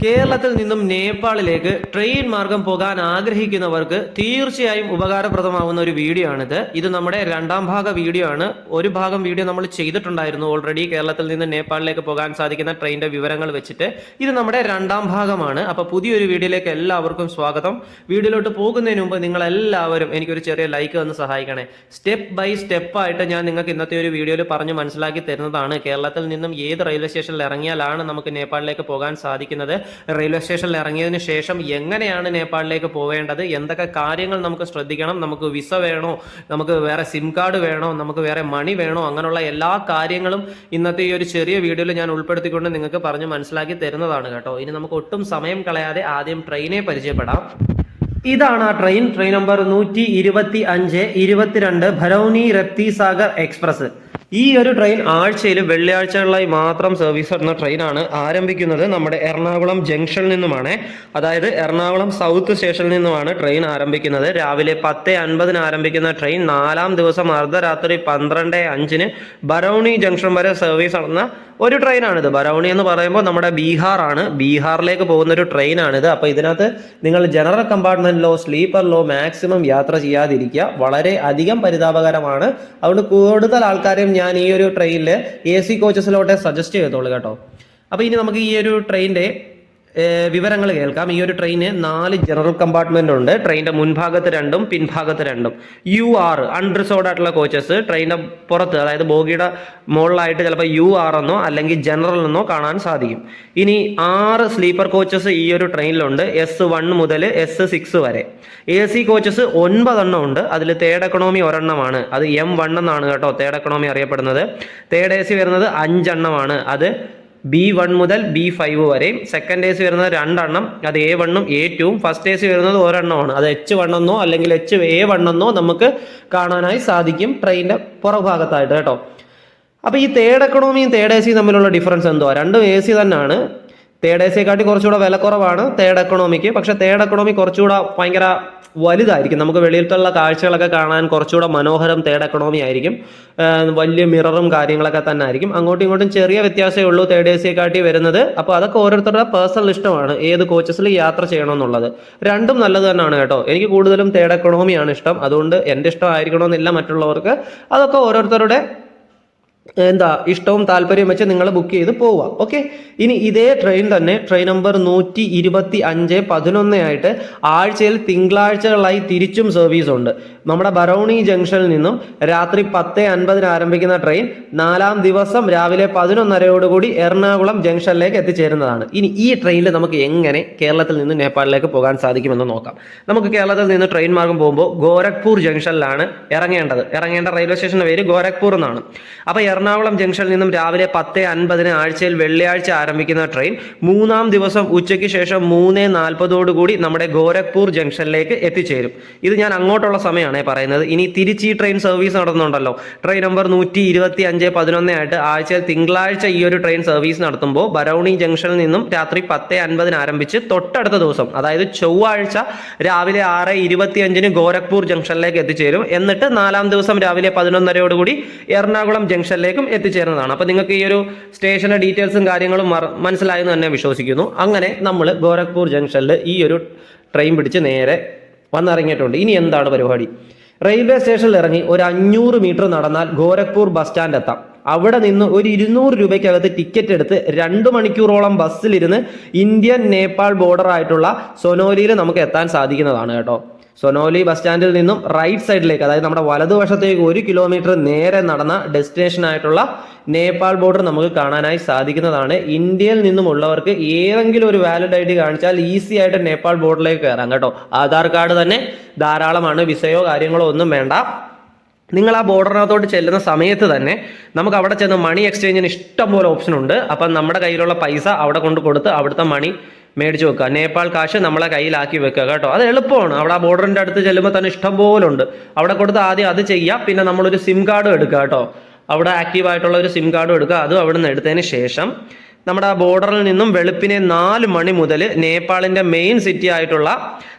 കേരളത്തിൽ നിന്നും നേപ്പാളിലേക്ക് ട്രെയിൻ മാർഗം പോകാൻ ആഗ്രഹിക്കുന്നവർക്ക് തീർച്ചയായും ഉപകാരപ്രദമാവുന്ന ഒരു വീഡിയോ ആണിത്. ഇത് നമ്മുടെ രണ്ടാം ഭാഗ വീഡിയോ ആണ്. ഒരു ഭാഗം വീഡിയോ നമ്മൾ ചെയ്തിട്ടുണ്ടായിരുന്നു ഓൾറെഡി, കേരളത്തിൽ നിന്ന് നേപ്പാളിലേക്ക് പോകാൻ സാധിക്കുന്ന ട്രെയിനിന്റെ വിവരങ്ങൾ വെച്ചിട്ട്. ഇത് നമ്മുടെ രണ്ടാം ഭാഗമാണ്. അപ്പോൾ പുതിയൊരു വീഡിയോയിലേക്ക് എല്ലാവർക്കും സ്വാഗതം. വീഡിയോയിലോട്ട് പോകുന്നതിന് മുമ്പ് നിങ്ങൾ എല്ലാവരും എനിക്കൊരു ചെറിയ ലൈക്ക് തന്ന് സഹായിക്കണേ. സ്റ്റെപ്പ് ബൈ സ്റ്റെപ്പ് ആയിട്ട് ഞാൻ നിങ്ങൾക്ക് ഇന്നത്തെ ഒരു വീഡിയോയിൽ പറഞ്ഞ് മനസ്സിലാക്കി തരുന്നതാണ്. കേരളത്തിൽ നിന്നും ഏത് റെയിൽവേ സ്റ്റേഷനിൽ ഇറങ്ങിയാലാണ് നമുക്ക് നേപ്പാളിലേക്ക് പോകാൻ സാധിക്കുന്നത്, റെയിൽവേ സ്റ്റേഷനിൽ ഇറങ്ങിയതിനു ശേഷം എങ്ങനെയാണ് നേപ്പാളിലേക്ക് പോവേണ്ടത്, എന്തൊക്കെ കാര്യങ്ങൾ നമുക്ക് ശ്രദ്ധിക്കണം, നമുക്ക് വിസ വേണോ, നമുക്ക് വേറെ സിം കാർഡ് വേണോ, നമുക്ക് വേറെ മണി വേണോ, അങ്ങനെയുള്ള എല്ലാ കാര്യങ്ങളും ഇന്നത്തെ ഈ ഒരു ചെറിയ വീഡിയോയിൽ ഞാൻ ഉൾപ്പെടുത്തിക്കൊണ്ട് നിങ്ങൾക്ക് പറഞ്ഞ് മനസ്സിലാക്കി തരുന്നതാണ് കേട്ടോ. ഇനി നമുക്ക് ഒട്ടും സമയം കളയാതെ ആദ്യം ട്രെയിനെ പരിചയപ്പെടാം. ഇതാണ് ആ train number 125-22 Barauni Rapti Sagar express. ഈ ഒരു ട്രെയിൻ ആഴ്ചയിൽ വെള്ളിയാഴ്ചകളിലായി മാത്രം സർവീസ് നടത്തുന്ന ട്രെയിനാണ്. ആരംഭിക്കുന്നത് നമ്മുടെ എറണാകുളം ജംഗ്ഷനിൽ നിന്നുമാണ്. അതായത് എറണാകുളം സൗത്ത് സ്റ്റേഷനിൽ നിന്നുമാണ് ട്രെയിൻ ആരംഭിക്കുന്നത്. രാവിലെ 10:50 ആരംഭിക്കുന്ന ട്രെയിൻ 4-ാം ദിവസം അർദ്ധരാത്രി 12:05 ബറൗണി ജംഗ്ഷൻ വരെ സർവീസ് നടത്തുന്ന ഒരു ട്രെയിനാണിത്. ബറൗണി എന്ന് പറയുമ്പോൾ നമ്മുടെ ബീഹാറാണ്, ബീഹാറിലേക്ക് പോകുന്ന ഒരു ട്രെയിനാണിത്. അപ്പോൾ ഇതിനകത്ത് നിങ്ങൾ ജനറൽ കമ്പാർട്ട്മെന്റിലോ സ്ലീപ്പറിലോ മാക്സിമം യാത്ര ചെയ്യാതിരിക്കുക, വളരെ അധികം പരിതാപകരമാണ്. അതുകൊണ്ട് കൂടുതൽ ആൾക്കാരെയും ഞാൻ ഈ ഒരു ട്രെയിനിൽ AC കോച്ചസിലോട്ടെ സജസ്റ്റ് ചെയ്തോളൂ കേട്ടോ. അപ്പോൾ ഇനി നമുക്ക് ഈ ഒരു ട്രെയിനിന്റെ വിവരങ്ങൾ കേൾക്കാം. ഈ ഒരു ട്രെയിന് 4 ജനറൽ കമ്പാർട്ട്മെന്റ് ഉണ്ട്. ട്രെയിനിന്റെ മുൻഭാഗത്ത് 2ഉം പിൻഭാഗത്ത് 2ഉം. UR അൺറിസർവ്ഡ് ആയിട്ടുള്ള കോച്ചസ് ട്രെയിനിന്റെ പുറത്ത്, അതായത് ബോഗിയുടെ മുകളിലായിട്ട് ചിലപ്പോൾ UR എന്നോ അല്ലെങ്കിൽ ജനറൽ എന്നോ കാണാൻ സാധിക്കും. ഇനി 6 സ്ലീപ്പർ കോച്ചസ് ഈ ഒരു ട്രെയിനിലുണ്ട്, S1 മുതൽ S6 വരെ. AC കോച്ചസ് 9 എണ്ണം ഉണ്ട്. അതിൽ തേർഡ് എക്കണോമി ഒരെണ്ണമാണ്, അത് M1 എന്നാണ് കേട്ടോ തേർഡ് എക്കണോമി അറിയപ്പെടുന്നത്. തേർഡ് AC വരുന്നത് 5 എണ്ണമാണ്, അത് B1 മുതൽ B5 വരെയും. സെക്കൻഡ് AC വരുന്നത് 2 എണ്ണം, അത് A1ഉം A2ഉം. ഫസ്റ്റ് AC വരുന്നത് ഒരെണ്ണമാണ്, അത് H1 എന്നോ അല്ലെങ്കിൽ HA1 എന്നോ നമുക്ക് കാണാനായി സാധിക്കും ട്രെയിനിന്റെ പുറഭാഗത്തായിട്ട് കേട്ടോ. അപ്പോൾ ഈ തേർഡ് എക്കണോമിയും തേർഡ് AC തമ്മിലുള്ള ഡിഫറൻസ് എന്തോ, രണ്ടും AC തന്നെയാണ്. തേർഡ് ACയെക്കാട്ടി കുറച്ചുകൂടെ വില കുറവാണ് തേർഡ് എക്കണോമിക്ക്. പക്ഷേ തേർഡ് എക്കണോമി കുറച്ചുകൂടെ ഭയങ്കര വലുതായിരിക്കും, നമുക്ക് വെളിയിലത്തുള്ള കാഴ്ചകളൊക്കെ കാണാൻ കുറച്ചുകൂടെ മനോഹരം തേർഡ് എക്കണോമി ആയിരിക്കും. വലിയ മിററും കാര്യങ്ങളൊക്കെ തന്നെ ആയിരിക്കും. അങ്ങോട്ടും ഇങ്ങോട്ടും ചെറിയ വ്യത്യാസമേ ഉള്ളൂ തേർഡ് ACയെക്കാട്ടി വരുന്നത്. അപ്പോൾ അതൊക്കെ ഓരോരുത്തരുടെ പേഴ്സണൽ ഇഷ്ടമാണ് ഏത് കോച്ചസിൽ യാത്ര ചെയ്യണമെന്നുള്ളത്. രണ്ടും നല്ലത് തന്നെയാണ് കേട്ടോ. എനിക്ക് കൂടുതലും തേർഡ് എക്കണോമിയാണ് ഇഷ്ടം, അതുകൊണ്ട് എൻ്റെ ഇഷ്ടം ആയിരിക്കണമെന്നില്ല മറ്റുള്ളവർക്ക്. അതൊക്കെ ഓരോരുത്തരുടെ ഇഷ്ടവും താല്പര്യം വെച്ച് നിങ്ങൾ ബുക്ക് ചെയ്ത് പോവുക. ഓക്കെ, ഇനി ഇതേ ട്രെയിൻ തന്നെ ട്രെയിൻ നമ്പർ 125-11 ആയിട്ട് ആഴ്ചയിൽ തിങ്കളാഴ്ചകളായി തിരിച്ചും സർവീസ് ഉണ്ട്. നമ്മുടെ ബറൗണി ജംഗ്ഷനിൽ നിന്നും രാത്രി 10:50 ആരംഭിക്കുന്ന ട്രെയിൻ 4-ാം ദിവസം രാവിലെ 11:30 എറണാകുളം ജംഗ്ഷനിലേക്ക് എത്തിച്ചേരുന്നതാണ്. ഇനി ഈ ട്രെയിനിൽ നമുക്ക് എങ്ങനെ കേരളത്തിൽ നിന്ന് നേപ്പാളിലേക്ക് പോകാൻ സാധിക്കുമെന്ന് നോക്കാം. നമുക്ക് കേരളത്തിൽ നിന്ന് ട്രെയിൻ മാർഗം പോകുമ്പോൾ ഗോരഖ്പൂർ ജംഗ്ഷനിലാണ് ഇറങ്ങേണ്ട റെയിൽവേ സ്റ്റേഷന്റെ പേര് ഗോരഖ്പൂർ എന്നാണ്. അപ്പോൾ എറണാകുളം ജംഗ്ഷനിൽ നിന്നും രാവിലെ 10:50 ആഴ്ചയിൽ വെള്ളിയാഴ്ച ആരംഭിക്കുന്ന ട്രെയിൻ 3-ാം ദിവസം ഉച്ചയ്ക്ക് ശേഷം 3:40 നമ്മുടെ ഗോരഖ്പൂർ ജംഗ്ഷനിലേക്ക് എത്തിച്ചേരും. ഇത് ഞാൻ അങ്ങോട്ടുള്ള സമയമാണ് പറയുന്നത്. ഇനി തിരിച്ച് ഈ ട്രെയിൻ സർവീസ് നടത്തുന്നുണ്ടല്ലോ, ട്രെയിൻ നമ്പർ 125-11 ആയിട്ട് ആഴ്ചയിൽ തിങ്കളാഴ്ച ഈ ഒരു ട്രെയിൻ സർവീസ് നടത്തുമ്പോൾ ബറൗണി ജംഗ്ഷനിൽ നിന്നും രാത്രി 10:50 ആരംഭിച്ച് തൊട്ടടുത്ത ദിവസം, അതായത് ചൊവ്വാഴ്ച രാവിലെ 6:25 ഗോരഖ്പൂർ ജംഗ്ഷനിലേക്ക് എത്തിച്ചേരും. എന്നിട്ട് 4-ാം ദിവസം രാവിലെ 11:30 എറണാകുളം ജംഗ്ഷനിലേക്കും എത്തിച്ചേരുന്നതാണ്. അപ്പോൾ നിങ്ങൾക്ക് ഈ ഒരു സ്റ്റേഷന്റെ ഡീറ്റെയിൽസും കാര്യങ്ങളും മനസ്സിലായെന്ന് തന്നെ വിശ്വസിക്കുന്നു. അങ്ങനെ നമ്മൾ ഗോരഖ്പൂർ ജംഗ്ഷനിൽ ഈ ഒരു ട്രെയിൻ പിടിച്ച് നേരെ വന്നിറങ്ങിയിട്ടുണ്ട്. ഇനി എന്താണ് പരിപാടി? റെയിൽവേ സ്റ്റേഷനിൽ ഇറങ്ങി ഒരു 500 മീറ്റർ നടന്നാൽ ഗോരഖ്പൂർ ബസ് സ്റ്റാൻഡ് എത്താം. അവിടെ നിന്ന് ഒരു 200 രൂപയ്ക്കകത്ത് ടിക്കറ്റ് എടുത്ത് 2 മണിക്കൂറോളം ബസ്സിലിരുന്ന് ഇന്ത്യൻ നേപ്പാൾ ബോർഡർ ആയിട്ടുള്ള സൊനോലിയിൽ നമുക്ക് എത്താൻ സാധിക്കുന്നതാണ് കേട്ടോ. സൊനോലി ബസ് സ്റ്റാൻഡിൽ നിന്നും റൈറ്റ് സൈഡിലേക്ക്, അതായത് നമ്മുടെ വലതുവശത്തേക്ക് 1 കിലോമീറ്റർ നേരെ നടന്ന ഡെസ്റ്റിനേഷൻ ആയിട്ടുള്ള നേപ്പാൾ ബോർഡർ നമുക്ക് കാണാനായി സാധിക്കുന്നതാണ്. ഇന്ത്യയിൽ നിന്നുമുള്ളവർക്ക് ഏതെങ്കിലും ഒരു വാലിഡ് ID കാണിച്ചാൽ ഈസി ആയിട്ട് നേപ്പാൾ ബോർഡറിലേക്ക് കയറാം കേട്ടോ. ആധാർ കാർഡ് തന്നെ ധാരാളമാണ്, വിസയോ കാര്യങ്ങളോ ഒന്നും വേണ്ട. നിങ്ങൾ ആ ബോർഡറിനകത്തോട്ട് ചെല്ലുന്ന സമയത്ത് തന്നെ നമുക്ക് അവിടെ ചെന്ന് മണി എക്സ്ചേഞ്ചിന് ഇഷ്ടം പോലെ ഓപ്ഷൻ ഉണ്ട്. അപ്പം നമ്മുടെ കയ്യിലുള്ള പൈസ അവിടെ കൊണ്ട് കൊടുത്ത് അവിടുത്തെ മണി മേടിച്ച് വെക്കുക, നേപ്പാൾ കാശ് നമ്മളെ കയ്യിലാക്കി വെക്കുക കേട്ടോ. അത് എളുപ്പമാണ്. അവിടെ ആ ബോർഡറിൻ്റെ അടുത്ത് ചെല്ലുമ്പോൾ തന്നെ ഇഷ്ടം പോലെ ഉണ്ട്. അവിടെ കൊടുത്ത് ആദ്യം അത് ചെയ്യുക, പിന്നെ നമ്മളൊരു സിം കാർഡും എടുക്കുക കേട്ടോ. അവിടെ ആക്റ്റീവ് ആയിട്ടുള്ള ഒരു സിം കാർഡും എടുക്കുക. അതും അവിടെ നിന്ന് എടുത്തതിന് ശേഷം നമ്മുടെ ബോർഡറിൽ നിന്നും വെളുപ്പിനെ 4 മണി മുതൽ നേപ്പാളിൻ്റെ മെയിൻ സിറ്റി ആയിട്ടുള്ള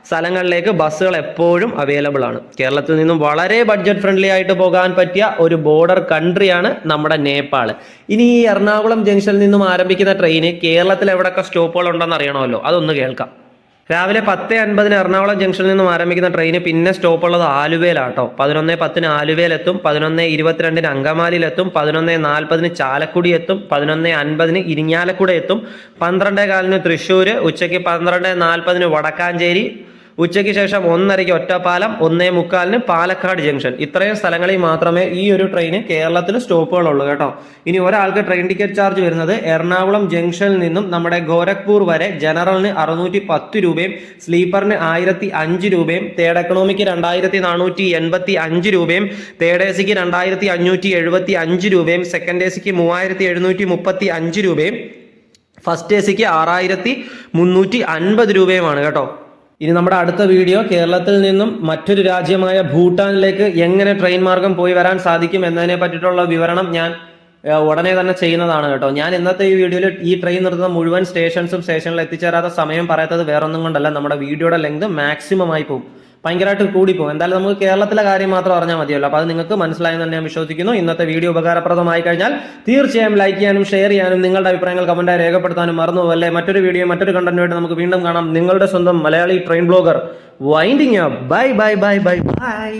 സ്ഥലങ്ങളിലേക്ക് ബസ്സുകൾ എപ്പോഴും അവൈലബിൾ ആണ്. കേരളത്തിൽ നിന്നും വളരെ ബഡ്ജറ്റ് ഫ്രണ്ട്ലി ആയിട്ട് പോകാൻ പറ്റിയ ഒരു ബോർഡർ കൺട്രിയാണ് നമ്മുടെ നേപ്പാൾ. ഇനി ഈ എറണാകുളം ജംഗ്ഷനിൽ നിന്നും ആരംഭിക്കുന്ന ട്രെയിന് കേരളത്തിൽ എവിടെയൊക്കെ സ്റ്റോപ്പുകൾ ഉണ്ടെന്ന് അറിയണമല്ലോ, അതൊന്ന് കേൾക്കാം. രാവിലെ 10:50 എറണാകുളം ജംഗ്ഷനിൽ നിന്നും ആരംഭിക്കുന്ന ട്രെയിന് പിന്നെ സ്റ്റോപ്പ് ഉള്ളത് ആലുവയിലാട്ടോ. 11:10 ആലുവയിലെത്തും, 11:22 അങ്കമാലിയിലെത്തും, 11:40 ചാലക്കുടി എത്തും, 11:50 ഇരിങ്ങാലക്കുട എത്തും, 12:15 തൃശ്ശൂർ, ഉച്ചയ്ക്ക് 12:40 വടക്കാഞ്ചേരി, ഉച്ചയ്ക്ക് ശേഷം 1:30 ഒറ്റപ്പാലം, 1:45 പാലക്കാട് ജംഗ്ഷൻ. ഇത്രയും സ്ഥലങ്ങളിൽ മാത്രമേ ഈ ഒരു ട്രെയിന് കേരളത്തിൽ സ്റ്റോപ്പുകളുള്ളൂ കേട്ടോ. ഇനി ഒരാൾക്ക് ട്രെയിൻ ടിക്കറ്റ് ചാർജ് വരുന്നത് എറണാകുളം ജംഗ്ഷനിൽ നിന്നും നമ്മുടെ ഗോരഖ്പൂർ വരെ ജനറലിന് 610 രൂപയും സ്ലീപ്പറിന് 1005 രൂപയും തേർഡ് എക്കണോമിക്ക് 2485 രൂപയും തേർഡ് എ സിക്ക് 2575 രൂപയും സെക്കൻഡ് എ സിക്ക് 3735 രൂപയും ഫസ്റ്റ് എ സിക്ക് 6350 രൂപയുമാണ് കേട്ടോ. ഇനി നമ്മുടെ അടുത്ത വീഡിയോ കേരളത്തിൽ നിന്നും മറ്റൊരു രാജ്യമായ ഭൂട്ടാനിലേക്ക് എങ്ങനെ ട്രെയിൻ മാർഗം പോയി വരാൻ സാധിക്കും എന്നതിനെ പറ്റിയിട്ടുള്ള വിവരണം ഞാൻ ഉടനെ തന്നെ ചെയ്യുന്നതാണ് കേട്ടോ. ഞാൻ ഇന്നത്തെ ഈ വീഡിയോയിൽ ഈ ട്രെയിൻ നിർത്തുന്ന മുഴുവൻ സ്റ്റേഷനിൽ എത്തിച്ചേരാത്ത സമയം പറയാത്തത് വേറൊന്നും കൊണ്ടല്ല, നമ്മുടെ വീഡിയോയുടെ ലെങ്ത് മാക്സിമം ആയി പോകും, ഭയങ്കരമായിട്ട് കൂടിപ്പോകും. എന്തായാലും നമുക്ക് കേരളത്തിലെ കാര്യം മാത്രം അറിഞ്ഞാൽ മതിയല്ലോ. അപ്പോൾ അത് നിങ്ങൾക്ക് മനസ്സിലായെന്ന് തന്നെ ഞാൻ വിശ്വസിക്കുന്നു. ഇന്നത്തെ വീഡിയോ ഉപകാരപ്രദമായി കഴിഞ്ഞാൽ തീർച്ചയായും ലൈക്ക് ചെയ്യാനും ഷെയർ ചെയ്യാനും നിങ്ങളുടെ അഭിപ്രായങ്ങൾ കമന്റായി രേഖപ്പെടുത്താനും മറന്നുപോകല്ലേ. മറ്റൊരു വീഡിയോ മറ്റൊരു കണ്ടന്റുമായിട്ട് നമുക്ക് വീണ്ടും കാണാം. നിങ്ങളുടെ സ്വന്തം Malayali train blogger winding up. Bye bye bye bye bye.